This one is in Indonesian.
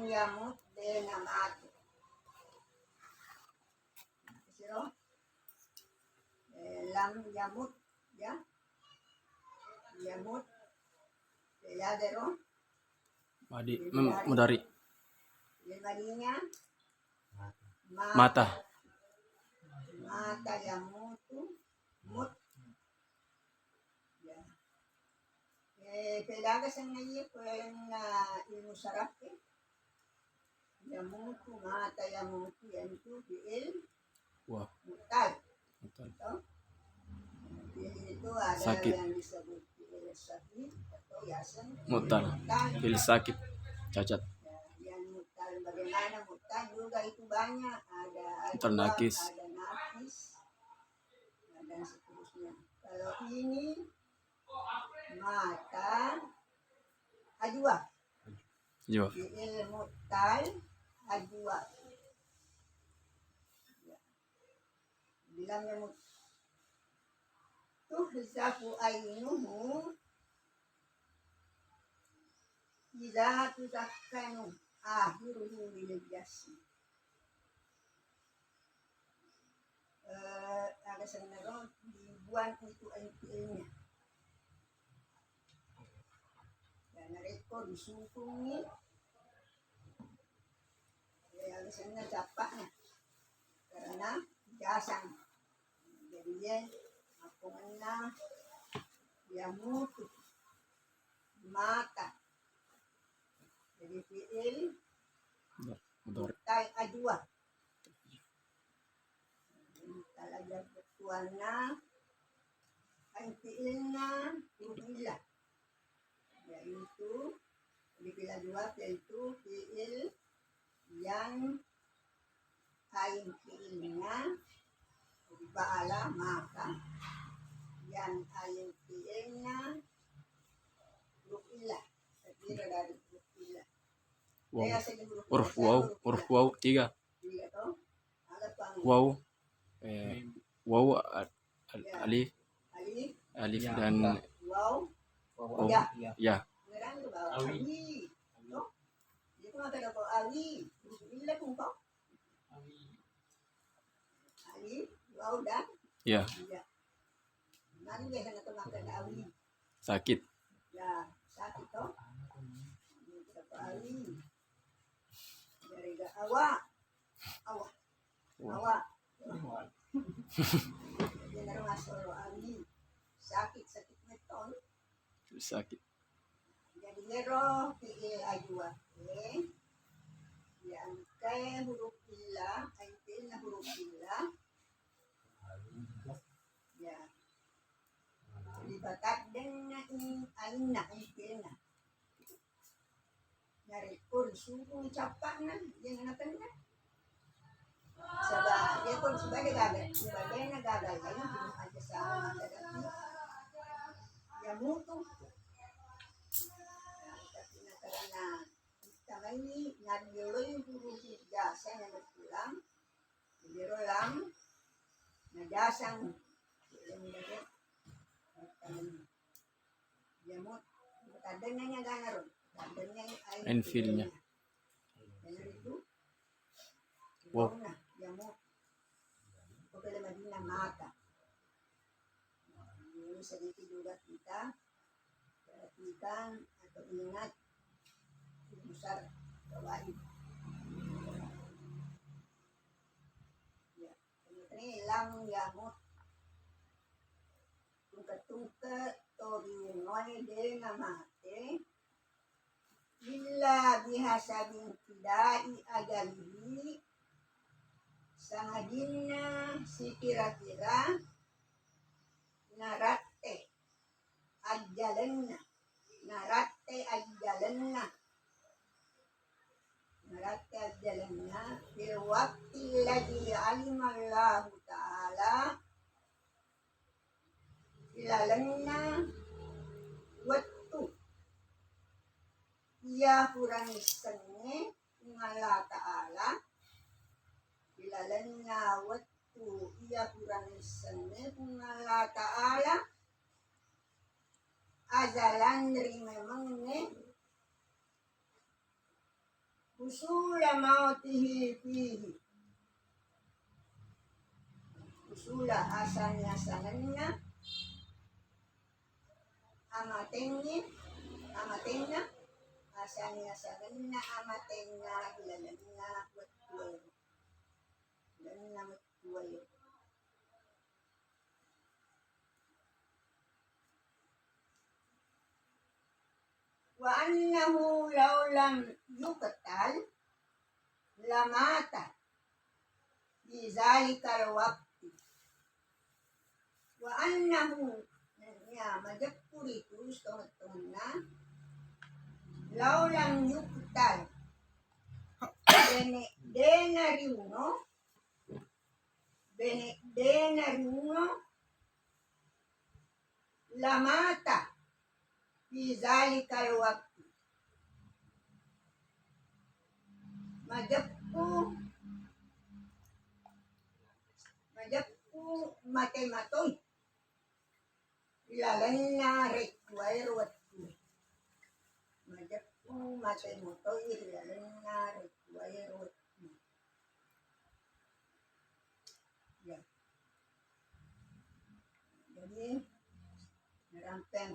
yamut denamatu. Siro? Lam yamut, ya? Yamut. Yadero. Mudari. Limarinya. Mata. Mata yamutu. Mut. Ya. Pelaga sa ngayon ko yung imusarap yamutu, mata yamutu, yan ito, biil. Wah. Mutal. Mutal. Ito. Biil ito, ada Sakit. yang disebut biil sakit. Atau yasan. Mutal. Biil sakit. Cacat. Yang mutal, bagaimana mutal juga itu banyak. Ada Mutal nakis. Ada nakis. Dan seterusnya. Kalau ini mata ajwa. Jawab. Biil mutal ajwa. Ya. Bilangnya tuhzafu ainuhu idza tuzakkanu akhiruhu bil jasi. Ada sebenarnya dibuat itu intinya. Dan mereka disukungi. Ada sebenarnya capaknya. Karena jasang. Jadi dia aku menang yamutu mata. Jadi fiil mutal ajwa. Mutal ajwa bertuana ang fiilna huruf yaitu di fiil ajwa yaitu fiil yang ain fiilnya ba'ala maka yang ain fiilnya huruf ilah terdiri dari huruf ilah. Wow. Huruf wow 3. Wow. Wow alif dan Wow. ya. Awi. Itu ada awi. Bismillah kumpul. Ali, wow dan ya. Mari biasa nak makan awi. Sakit. Ya, sakit toh. Awi. Dari awak. Dia masuk awi. Sakit meton. Sakit. Jadi nero fiil ajwa. Ya, angkai huruf ilah, angkai huruf ilah. Ya. Libatat dengan aina angkainya. Dari kursu capaknya jangan natanya. Sebab dia pun sebagai gagal, sebagainya gagal ini belum aja sama tetapi ya mutu. Tapi karena kita ini nyadiyoloi huruf jasa yang berpulang, dirolam, najasang, ya mut, tadanya ganar, tadanya Enfilnya. itu, wow. Ya mut, pokoknya Madinah mata. Ini sedikit juga kita perhatikan atau ingat besar kawaid. Ya, ini lam yamut. Tungka toriunoi dengan mate. Illa bihasabin tidai ajalihi. Sangadinna si kira-kira naratte ajalanna bil waqti alladhi alimallahu ta'ala ilalanna wattu ya huranissanne Allah ta'ala ilalanna wattu ya huranissanne Allah ta'ala azalan dari memang usula mautihi fihi. Usula asalnya sananya, amatennya asalnya sananya, amatennya ilalanna wattuwayo. Ilalana wattuwayo. Wa annahu law lam yuqtal lamata fi zalikal waqti. Wa annahu ya majapur itu setengah-setengahnya law lam yuqtal bene denariuno lamata fi zalikal waqti. Majappu mate-matoy ilalanna require wattu. Majappu mate-matoy ilalanna require wattu. Ya. Jadi, rampang